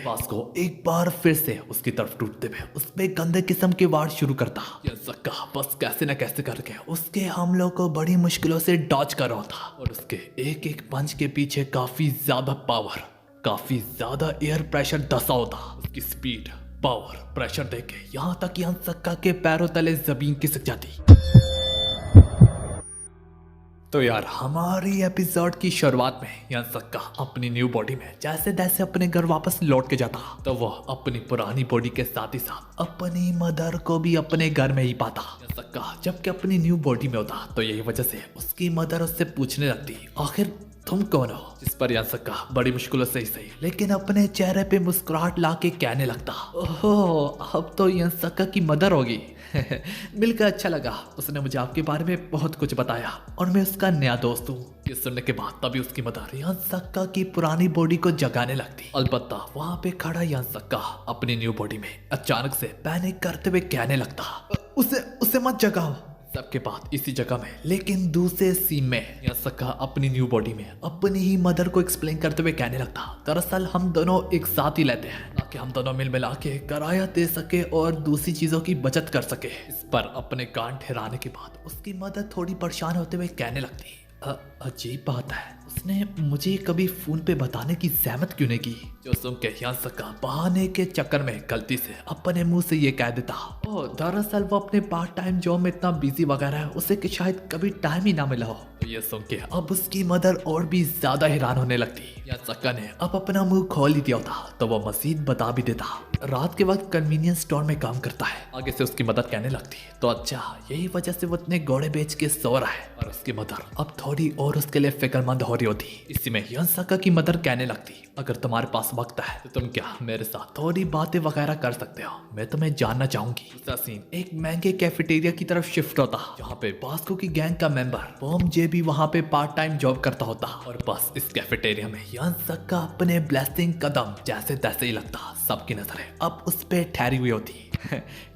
Vasco एक बार फिर से उसकी तरफ टूटते हुए उस पे गंदे किस्म के वार शुरू करता। यह सक्का बस कैसे न कैसे करके उसके हमलों को बड़ी मुश्किलों से डॉज कर रहा था और उसके एक एक पंच के पीछे काफी ज्यादा पावर, काफी ज्यादा एयर प्रेशर धसा होता। उसकी स्पीड, पावर, प्रेशर देखे यहाँ तक यह सक्का के पैरों तले जमीन खिसक जाती। तो यार हमारी एपिसोड की शुरुआत में यह सक्का अपनी न्यू बॉडी में जैसे तैसे अपने घर वापस लौट के जाता, तो वह अपनी पुरानी बॉडी के साथ ही साथ अपनी मदर को भी अपने घर में ही पाता। यह सक्का जबकि अपनी न्यू बॉडी में होता तो यही वजह से उसकी मदर उससे पूछने लगती, आखिर तुम कौन हो? जिस पर यह सक्का बड़ी मुश्किलों से ही सही लेकिन अपने चेहरे पे मुस्कुराहट ला के कहने लगता, ओहो अब तो यह सक्का की मदर होगी। मिलकर अच्छा लगा, उसने मुझे आपके बारे में बहुत कुछ बताया और मैं उसका नया दोस्त हूँ। ये सुनने के बाद तभी उसकी मदर यह सक्का की पुरानी बॉडी को जगाने लगती। अलबत्ता वहाँ पे खड़ा यह सक्का अपनी न्यू बॉडी में अचानक से पैनिक करते हुए कहने लगता, उसे मत जगाओ। सबके बाद इसी जगह में लेकिन दूसरे सीन में यह सक्का अपनी न्यू बॉडी में अपनी ही मदर को एक्सप्लेन करते हुए कहने लगता, दरअसल हम दोनों एक साथ ही लेते हैं ताकि हम दोनों मिल मिला के किराया दे सके और दूसरी चीजों की बचत कर सके। इस पर अपने कान ठहराने के बाद उसकी मदर थोड़ी परेशान होते हुए कहने लगती, अजीब बात है, उसने मुझे कभी फोन पे बताने की जहमत क्यों नहीं की? जो सुन के यह सक्का बहाने के चक्कर में गलती से अपने मुंह से ये कह देता, ओ दरअसल वो अपने पार्ट टाइम जॉब में इतना बिजी वगैरह है उसे कि शायद कभी टाइम ही ना मिला हो। तो ये सुन के अब उसकी मदर और भी ज्यादा हैरान होने लगती। यह सक्का ने अब अपना मुंह खोल ही दिया होता तो वो मजीद बता भी देता, रात के वक्त कन्वीनियंस स्टोर में काम करता है। आगे से उसकी मदद कहने लगती, तो अच्छा यही वजह से वो इतने घोड़े बेच के सो रहा है। और उसकी मदर अब थोड़ी और उसके लिए फिक्रमंद हो रही होती। इसी में यह सक्का की मदर कहने लगती, अगर तुम्हारे पास वक्त है तो तुम क्या मेरे साथ थोड़ी बातें वगैरह कर सकते हो, मैं तुम्हें जानना चाहूंगी। दूसरा सीन एक महंगे कैफेटेरिया की तरफ शिफ्ट होता जहाँ पे बास्को की गैंग का मेंबर बॉम जे भी वहाँ पे पार्ट टाइम जॉब करता होता। और बस इस कैफेटेरिया में यह सक्का अपने ब्लेसिंग कदम जैसे तैसे ही लगता। सबकी नजरें अब उस पे ठहरी हुई होती।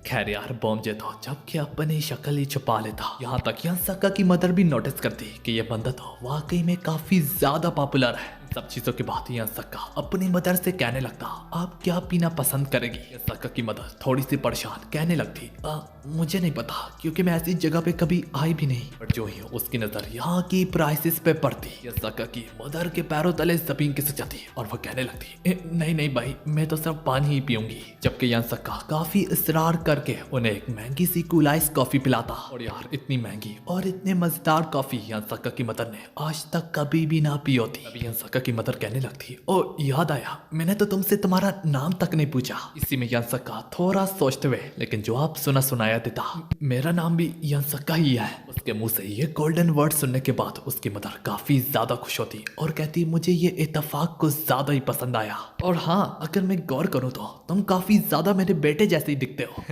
खैर यार बॉम जे तो जबकि अपनी शक्ल ही छुपा लेता। यहाँ तक यह सक्का की मदर भी नोटिस करती कि यह बंदा तो वाकई में काफी ज्यादा पॉपुलर है। सब चीजों के बाद यह सक्का अपनी मदर से कहने लगता, आप क्या पीना पसंद करेगी? यह सक्का की मदर थोड़ी सी परेशान कहने लगती, मुझे नहीं पता क्योंकि मैं ऐसी जगह पे कभी आई भी नहीं। पर जो ही उसकी नजर यहाँ की प्राइसेस पे पड़ती यह सक्का की मदर के पैरों तले जमीन खिसक जाती और वह कहने लगती, नहीं भाई मैं तो सिर्फ पानी ही पीऊंगी। जबकि यह सक्का काफी इसरार करके उन्हें एक महंगी सी कूल आइस कॉफी पिलाता। और यार इतनी महंगी और इतने मजेदार कॉफी यह सक्का की मदर ने आज तक कभी भी ना पी होती। अभी यह सक्का की मदर कहने लगती, ओ याद आया मैंने तो तुमसे तुम्हारा नाम तक नहीं पूछा। इसी में यह सक्का थोड़ा सोचते हुए लेकिन जवाब सुना सुनाया देता, मेरा नाम भी यह सक्का ही है। उसके मुंह से ये गोल्डन वर्ड सुनने के बाद उसकी मदर काफी ज्यादा खुश होती और कहती, मुझे ये इत्तेफाक कुछ ज्यादा ही पसंद आया और हाँ अगर मैं गौर करूँ तो तुम काफी ज्यादा मेरे बेटे जैसे ही दिखते हो।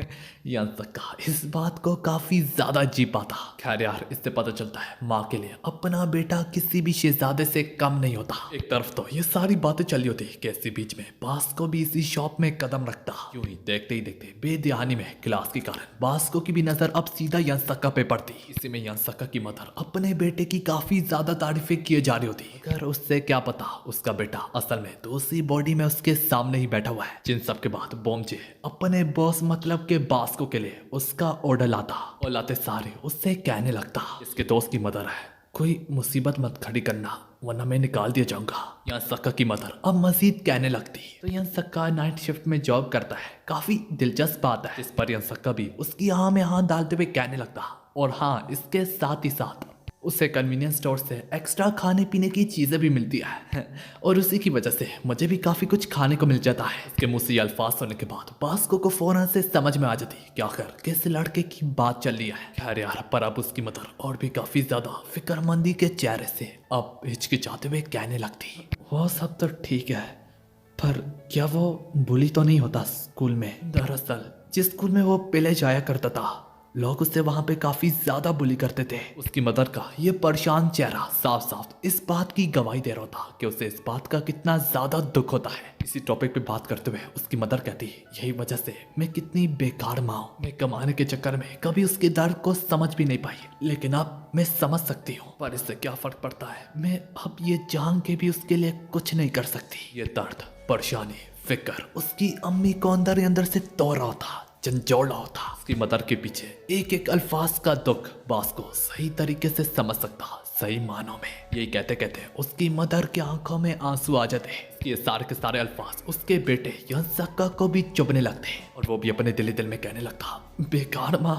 यह सक्का इस बात को काफी ज्यादा अजीब पाता। खैर यार इससे पता चलता है माँ के लिए अपना बेटा किसी भी शहजादे से कम नहीं होता। एक तरफ तो ये सारी बातें चली होती कि इसी बीच में बास्को भी इसी शॉप में कदम रखता। यूं ही देखते ही देखते बेध्यानी में क्लास के कारण बास्को की भी नजर अब सीधा यह सक्का पे पड़ती। इसी में यह सक्का की मदर अपने बेटे की काफी ज्यादा तारीफें किए जा रही होती। अगर उससे क्या पता उसका बेटा असल में दूसरी बॉडी में उसके सामने ही बैठा हुआ है। जिन सब के बाद बॉम जे अपने बॉस मतलब के बास्को के लिए उसका ऑर्डर लाता और लाते सारे उससे कहने लगता, इसके दोस्त की मदर है, कोई मुसीबत मत खड़ी करना वरना मैं निकाल दिया जाऊंगा। यह सक्का की मदर अब मजीद कहने लगती। तो यह सक्का नाइट शिफ्ट में जॉब करता है, काफी दिलचस्प बात है। इस पर यह सक्का भी उसकी हाँ में हाँ डालते हुए कहने लगता, और हाँ इसके साथ ही साथ उसे कन्वीनियंस स्टोर से एक्स्ट्रा खाने पीने की चीजें भी मिलती है और उसी की वजह से मुझे भी काफी कुछ खाने को मिल जाता है। इसके मुंह से अल्फाज सुनने के बाद बास्को को फौरन से समझ में आ जाती कि आखिर किस लड़के की बात चल रही है। खैर यार पर अब उसकी मदर और भी काफी ज्यादा फिक्रमंदी के चेहरे से अब हिचकिचाते हुए कहने लगती, वो सब तो ठीक है पर क्या वो बुली तो नहीं होता स्कूल में? दरअसल जिस स्कूल में वो पहले जाया करता था लोग उससे वहां पे काफी ज्यादा बुली करते थे। उसकी मदर का ये परेशान चेहरा साफ साफ इस बात की गवाही दे रहा था कि उसे इस बात का कितना ज्यादा दुख होता है। इसी टॉपिक पे बात करते हुए उसकी मदर कहती, यही वजह से मैं कितनी बेकार माँ हूँ। मैं कमाने के चक्कर में कभी उसके दर्द को समझ भी नहीं पाई, लेकिन अब मैं समझ सकती हूँ। पर इससे क्या फर्क पड़ता है, मैं अब ये जान के भी उसके लिए कुछ नहीं कर सकती। ये दर्द, परेशानी, फिकर उसकी अम्मी को अंदर ही अंदर से तोड़ रहा था, झंझोड़ रहा था। उसकी मदर के पीछे एक एक अल्फाज का दुख बास्को सही तरीके से समझ सकता, सही मानों में। यही कहते कहते उसकी मदर की आंखों में आंसू आ जाते। ये सारे के सारे अल्फाज उसके बेटे यंसक्का को भी चुभने लगते और वो भी अपने दिल ही दिल में कहने लगता, बेकार माँ,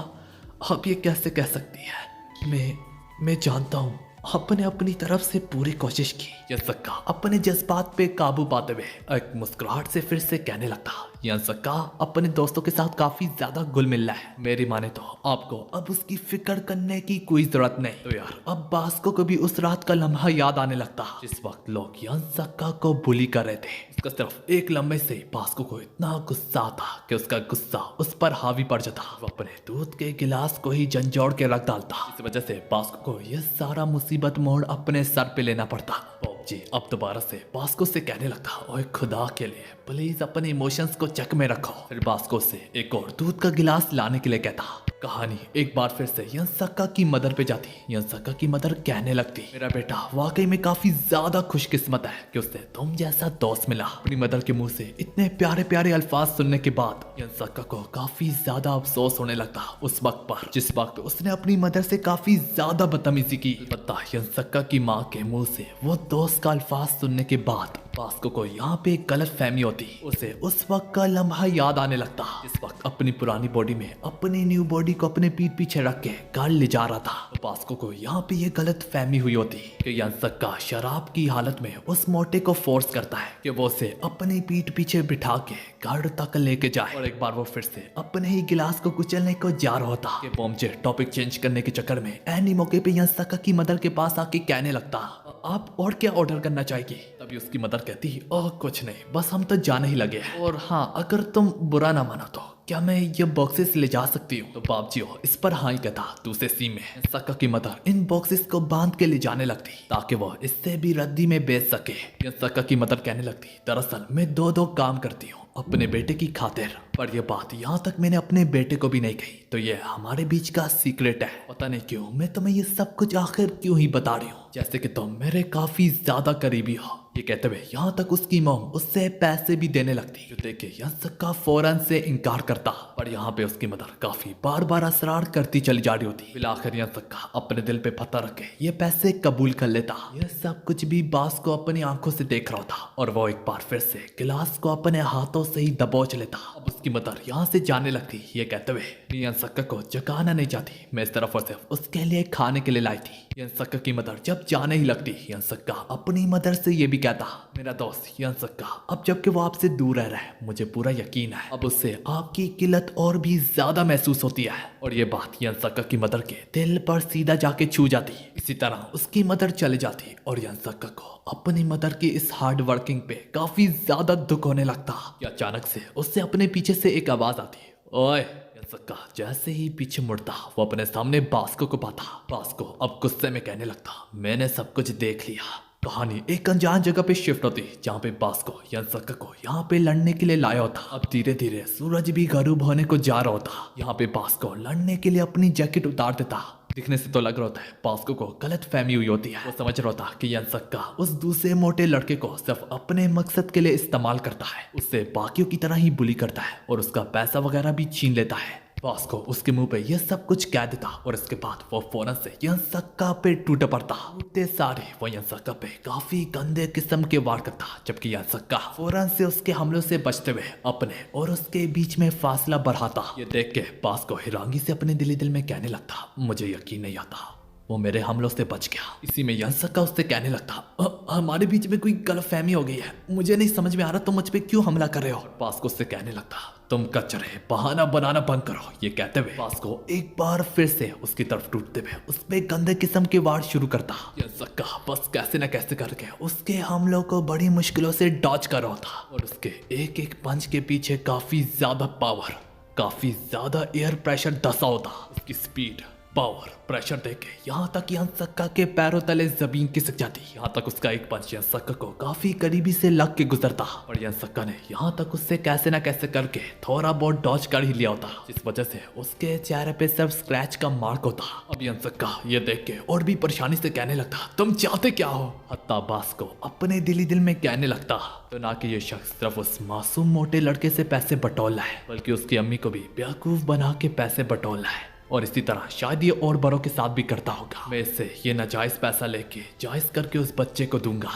आप ये कैसे कह सकती है? मैं जानता हूँ आपने अपनी तरफ से पूरी कोशिश की। यंसक्का अपने जज्बात पे काबू पाते हुए एक मुस्कुराहट से फिर से कहने लगता, यंसक्का अपने दोस्तों के साथ काफी ज्यादा घुल मिल रहा है। मेरी माने तो आपको अब उसकी फिक्र करने की कोई जरूरत नहीं। तो यार अब बास्को को भी उस रात का लम्हा याद आने लगता जिस वक्त लोग यंसक्का को बुली कर रहे थे। उसका सिर्फ एक लम्हे से बास्को को इतना गुस्सा आता कि उसका गुस्सा उस पर हावी पड़ जाता। वो अपने दूध के गिलास को ही झंझोड़ के रख डालता। इस वजह से बास्को को यह सारा मुसीबत मोड़ अपने सर पे लेना पड़ता। जी अब दोबारा से बास्को से कहने लगता, ओए खुदा के लिए प्लीज अपने इमोशंस को चेक में रखो। फिर बास्को से एक और दूध का गिलास लाने के लिए कहता। कहानी एक बार फिर से यंसक्का की मदर पे जाती। यंसक्का की मदर कहने लगती, मेरा बेटा वाकई में काफी ज्यादा खुशकिस्मत है कि उससे तुम जैसा दोस्त मिला। अपनी मदर के मुंह से इतने प्यारे प्यारे अल्फाज सुनने के बाद यंसक्का को काफी ज्यादा अफसोस होने लगता उस वक्त पर जिस वक्त उसने अपनी मदर से काफी ज्यादा बदतमीजी की। अलबत्ता यंसक्का की माँ के मुंह से वो दोस्त का अल्फाज सुनने के बाद बास्को को यहाँ पे एक गलत फहमी होती। उसे उस वक्त का लम्हा याद आने लगता इस वक्त अपनी पुरानी बॉडी में अपनी न्यू बॉडी को अपने पीठ पीछे रख के घर ले जा रहा था। तो बास्को को यहाँ पे ये गलत फहमी हुई होती कि यंसक्का शराब की हालत में उस मोटे को फोर्स करता है कि वो उसे अपनी पीठ पीछे बिठा के घर तक लेके जाए। और एक बार वो फिर से अपने ही गिलास को कुचलने को जा रहा होता कि वो मुझे टॉपिक चेंज करने के चक्कर में ऐनी मौके पे यंसक्का की मदर के पास आके कहने लगता, आप और क्या ऑर्डर करना चाहिए? तभी उसकी मदर कहती, ओह कुछ नहीं, बस हम तो जाने ही लगे हैं। और हाँ अगर तुम बुरा ना मानो तो क्या मैं ये बॉक्सेस ले जा सकती हूँ? तो बाप जी हो इस पर हाँ ही कहता दूसरे सीन में यंसक्का की मदर इन बॉक्सेस को बांध के ले जाने लगती ताकि वो इससे भी रद्दी में बेच सके। यंसक्का की मदर कहने लगती, दरअसल मैं दो काम करती हूँ अपने बेटे की खातिर, पर यह बात यहाँ तक मैंने अपने बेटे को भी नहीं कही, तो ये हमारे बीच का सीक्रेट है। पता नहीं क्यों मैं तुम्हें ये सब कुछ आखिर क्यों ही बता रही हूँ, जैसे कि तुम मेरे काफी ज्यादा करीबी हो। ये कहते हुए यहाँ तक उसकी मॉम उससे पैसे भी देने लगती जो देख के यंसक्का फौरन से इनकार करता, पर यहाँ पे उसकी मदर काफी बार बार असरार करती चली जा रही होती। फिर आखिर यंसक्का अपने दिल पे पत्थर रख के ये पैसे कबूल कर लेता। यह सब कुछ भी बास को अपनी आंखों से देख रहा था और वो एक बार फिर से गिलास को अपने हाथों से ही दबोच लेता। अब उसकी मदर यहाँ से जाने लगती ये कहते हुए, यंसक्का को जगाना नहीं चाहती, मैं इस तरफ और सिर्फ उसके लिए खाने के लिए लाई थी। यंसक्का की मदर जब जाने ही लगती यंसक्का अपनी मदर से ये भी कहता, मेरा दोस्त यंसक्का अब जबकि वो आपसे दूर रह रहा है मुझे पूरा यकीन है अब उससे आपकी किल्लत और भी ज्यादा महसूस होती है। और ये बात यंसक्का की मदर के दिल पर सीधा जाके छू जाती। इसी तरह उसकी मदर चले जाती और यंसक्का को अपनी मदर की इस हार्ड वर्किंग पे काफी ज्यादा दुख होने लगता। अचानक से उससे अपने पीछे से एक आवाज आती, ओए। यंसक्का जैसे ही पीछे मुड़ता वो अपने सामने बास्को को पाता। बास्को अब गुस्से में कहने लगता, मैंने सब कुछ देख लिया। कहानी एक अनजान जगह पे शिफ्ट होती जहाँ पे बास्को यंसक्का को यहाँ पे लड़ने के लिए लाया होता। अब धीरे धीरे सूरज भी गरूब होने को जा रहा होता। यहाँ पे बास्को लड़ने के लिए अपनी जैकेट उतार देता। दिखने से तो लग रहा होता है बास्को को गलत फहमी हुई होती है। वो समझ रहा होता कि यंसक्का उस दूसरे मोटे लड़के को सिर्फ अपने मकसद के लिए इस्तेमाल करता है, उससे बाकियों की तरह ही बुली करता है और उसका पैसा वगैरह भी छीन लेता है। बास्को उसके मुंह पे यह सब कुछ कह देता और इसके बाद वो फौरन से यंसक्का पे टूट पड़ता। टूटते सारे वो यंसक्का पे काफी गंदे किस्म के वार करता, जबकि यंसक्का फौरन से उसके हमलों से बचते हुए अपने और उसके बीच में फासला बढ़ाता। ये देख के बास्को हैरानी से अपने दिल ही दिल में कहने लगता, मुझे यकीन नहीं आता वो मेरे हमलों से बच गया। इसी में यंसक्का उससे कहने लगता, हमारे बीच में कोई गलतफहमी हो गई है, मुझे नहीं समझ में आ रहा तुम मुझ पे क्यों हमला कर रहे हो। बास्को उससे कहने लगता, तुम कचरे बहाना बनाना बंद करो। ये कहते हुए बास्को एक बार फिर से उसकी तरफ टूटते हुए उस पे गंदे किस्म के वार शुरू करता। यंसक्का बस कैसे न कैसे करके उसके हमलों को बड़ी मुश्किलों से डॉज कर रहा था और उसके एक एक पंच के पीछे काफी ज्यादा पावर, काफी ज्यादा एयर प्रेशर धसा होता। उसकी स्पीड पावर प्रेशर देके यहाँ तक यंसक्का के पैरों तले जमीन खिसक जाती। यहाँ तक उसका एक पंच यंसक्का को काफी करीबी से लग के गुजरता और यंसक्का ने यहाँ तक उससे कैसे न कैसे करके थोड़ा बहुत डॉज कर ही लिया होता, जिस वजह से उसके चेहरे पे सिर्फ स्क्रैच का मार्क होता। अब यंसक्का ये देख के और भी परेशानी से कहने लगता, तुम चाहते क्या हो? हत्ता बास को अपने दिल ही दिल में कहने लगता, तो ना कि ये शख्स सिर्फ उस मासूम मोटे लड़के से पैसे बटोल रहा है, बल्कि उसकी अम्मी को भी बेवकूफ बना के पैसे बटोल रहा है। और इसी तरह शायद ये और बड़ों के साथ भी करता होगा। मैं इससे ये नाजायज पैसा लेके जायज करके उस बच्चे को दूंगा।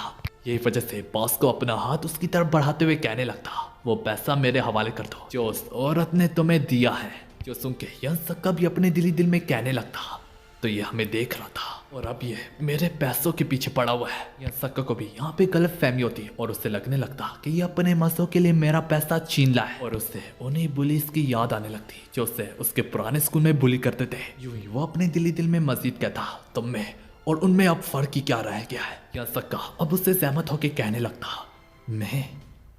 यही वजह से बॉस को अपना हाथ उसकी तरफ बढ़ाते हुए कहने लगता, वो पैसा मेरे हवाले कर दो जो उस औरत ने तुम्हें दिया है। जो सुन के यंसक्का भी अपने दिल ही दिल में कहने लगता, तो ये हमें देख रहा था और अब ये मेरे पैसों के पीछे पड़ा हुआ है। यंसक्का को भी यहाँ पे गलत फहमी होती और उससे लगने लगता कि ये अपने मसों के लिए मेरा पैसा छीन रहा है। और उससे उन्हें बुलीज की याद आने लगती जो उससे उसके पुराने स्कूल में बुली करते थे। यूं ही वो अपने दिल ही दिल में मजीद कहता, तुम में और उनमें अब फर्क ही क्या रह गया है? यंसक्का अब उससे सहमत होकर कहने लगता, मैं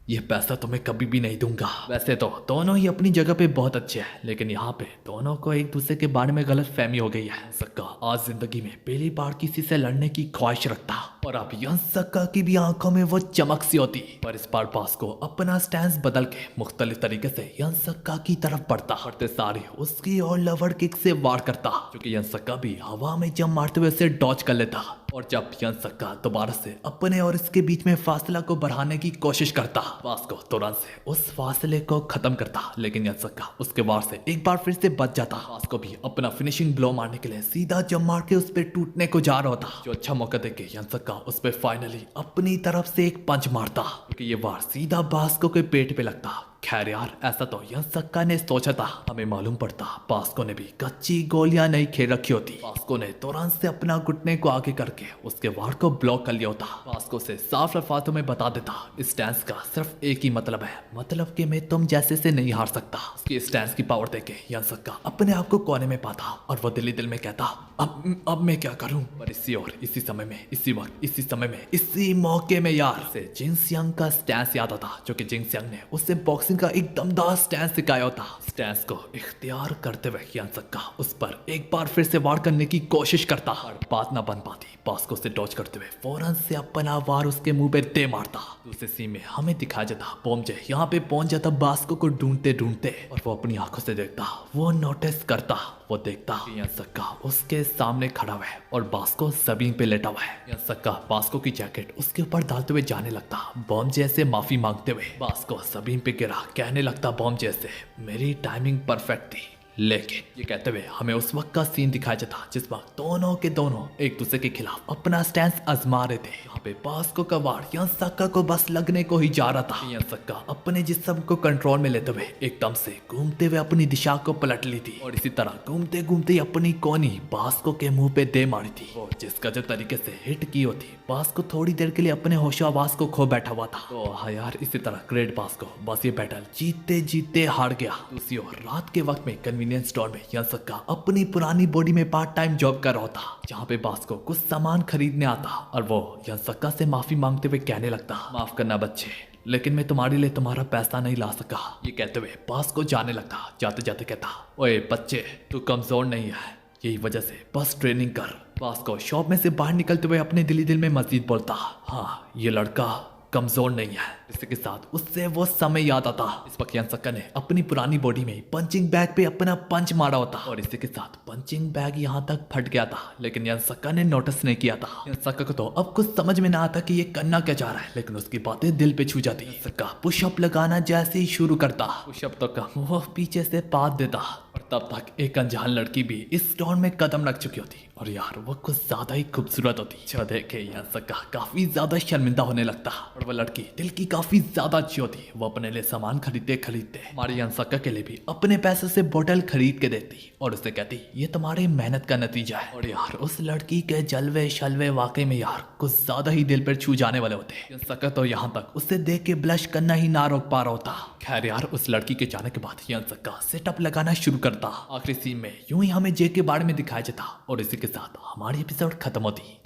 ये पैसा तुम्हें कभी भी नहीं दूंगा। वैसे तो दोनों ही अपनी जगह पे बहुत अच्छे हैं, लेकिन यहाँ पे दोनों को एक दूसरे के बारे में गलत फहमी हो गई है। सक्का आज जिंदगी में पहली बार किसी से लड़ने की ख्वाहिश रखता और अब यंसक्का की भी आंखों में वो चमक सी होती। पर इस बार बास को अपना स्टैंस बदल के मुख्तलिफ तरीके से यंसक्का की तरफ बढ़ता, बढ़ते सारे उसकी और लवर किक से वार करता, क्योंकि यंसक्का भी हवा में जंप मारते हुए उसे डॉज कर लेता। और जब यंसक्का दोबारा से अपने और इसके बीच में फासला को बढ़ाने की कोशिश करता, बास को तुरंत से उस फासले को खत्म करता, लेकिन यंसक्का उसके वार से एक बार फिर से बच जाता। बास को भी अपना फिनिशिंग ब्लो मारने के लिए सीधा जंप मार के उस पर टूटने को जा रहा था। जो अच्छा मौका देके यंसक्का उस पर फाइनली अपनी तरफ से एक पंच मारता, क्योंकि ये वार सीधा बास्को के पेट पे लगता। खैर यार, ऐसा तो यंसक्का ने सोचा था, हमें मालूम पड़ता बास्को ने भी कच्ची गोलियां नहीं खेल रखी होती। बास्को ने तुरंत से अपना घुटने को आगे करके उसके वार को ब्लॉक कर लिया होता। बास्को से साफ अल्फाजों में बता देता, इस स्टैंस का सिर्फ एक ही मतलब है, मतलब कि मैं तुम जैसे से नहीं हार सकता। उसकी स्टैंस की पावर देके यंसक्का अपने आप को कोने में पाता और वो दिल में कहता, अब मैं क्या करूं? पर इसी और इसी समय में, इसी वक्त, इसी समय में, इसी मौके में यार से जिंगसियांग का स्टैंस याद आता, जो कि जिंगसियांग ने उससे बॉक्सिंग का एक दमदार स्टैंस सिखाया होता। स्टैंस को इख्तियार करते हुए यंसक्का उस पर एक बार फिर से वार करने की कोशिश करता, और बात ना बन पाती। बास्को से डॉज करते हुए फौरन से अपना वार उसके मुंह पे दे मारता। दूसरे सीन में हमें दिखाया जाता बॉम्जे यहाँ पे पहुंच जाता बास्को को ढूंढते ढूंढते, और वो अपनी आंखों से देखता, वो नोटिस करता, वो देखता कि यंसक्का उसके सामने खड़ा हुआ है और बास्को जमीन पे लेटा हुआ है। यंसक्का बास्को की जैकेट उसके ऊपर डालते हुए जाने लगता, बॉम्जे से माफी मांगते हुए। बास्को जमीन पे गिरा कहने लगता बॉम्जे से, मेरी टाइमिंग परफेक्ट थी, लेकिन ये कहते हुए हमें उस वक्त का सीन दिखाया जाता जिस वक्त दोनों के दोनों एक दूसरे के खिलाफ अपना स्टैंस आजमा रहे थे। यहाँ पे बास्को का वार यंसक्का को बस लगने को ही जा रहा था। यंसक्का अपने जिस्म को कंट्रोल में लेते हुए एकदम से घूमते हुए अपनी दिशा को पलट ली थी, और इसी तरह घूमते घूमते अपनी कोनी बास्को के मुंह पे दे मारी थी। और जिस गजब तरीके से हिट की होती, बास्को थोड़ी देर के लिए अपने होशो आवाज को खो बैठा हुआ था। तो हाँ यार, इसी तरह ग्रेट बास्को बस ये बैटल जीते जीते हार गया। दूसरी ओर रात के वक्त में कन्वीनियंस स्टोर में यंसक्का अपनी पुरानी बॉडी में पार्ट टाइम जॉब कर रहा था, जहाँ पे बास्को कुछ सामान खरीदने आता, और वो यंसक्का से माफी मांगते हुए कहने लगता, माफ करना बच्चे, लेकिन मैं तुम्हारे लिए तुम्हारा पैसा नहीं ला सका। ये कहते हुए बास्को जाने लगता, जाते जाते कहता, ओए बच्चे, तू कमजोर नहीं है, यही वजह से बस ट्रेनिंग कर। बास्को शॉप में से बाहर निकलते हुए अपने दिल में मजीद बोलता, हाँ ये लड़का कमजोर नहीं है। इसी के साथ उससे वो समय याद आता, इस वक्त यंसक्का ने अपनी पुरानी बॉडी में पंचिंग बैग पे अपना पंच मारा होता, और इसी के साथ पंचिंग बैग यहाँ तक फट गया था, लेकिन यंसक्का ने नोटिस नहीं किया था। यंसक्का को तो अब कुछ समझ में ना आता कि ये करना क्या चाह रहा है, लेकिन उसकी बातें दिल पे छू जाती। यंसक्का पुशअप लगाना जैसे ही शुरू करता, पुशअप तो कम वो पीछे से पाद देता, और तब तक एक अनजान लड़की भी इस स्टोर में कदम रख चुकी होती, और यार वो कुछ ज्यादा ही खूबसूरत होती। जो देखे यंसक्का काफी ज्यादा शर्मिंदा होने लगता, और वो लड़की दिल की काफी ज्यादा अच्छी होती। वो अपने लिए सामान खरीदते खरीदते हमारे यंसक्का के लिए भी अपने पैसे से बोतल खरीद के देती, और उसे कहती ये तुम्हारी मेहनत का नतीजा है। और यार उस लड़की के जलवे शलवे वाकई में यार कुछ ज्यादा ही दिल पर छू जाने वाले होते। यंसक्का तो यहाँ तक उसे देख के ब्लश करना ही ना रोक पा रहा होता। खैर यार, उस लड़की के जाने के बाद यंसक्का सेटअप लगाना शुरू करता। आखिरी सीन में यूं ही हमें जे के बारे में दिखाया जाता, और इसी के साथ हमारी एपिसोड खत्म होती।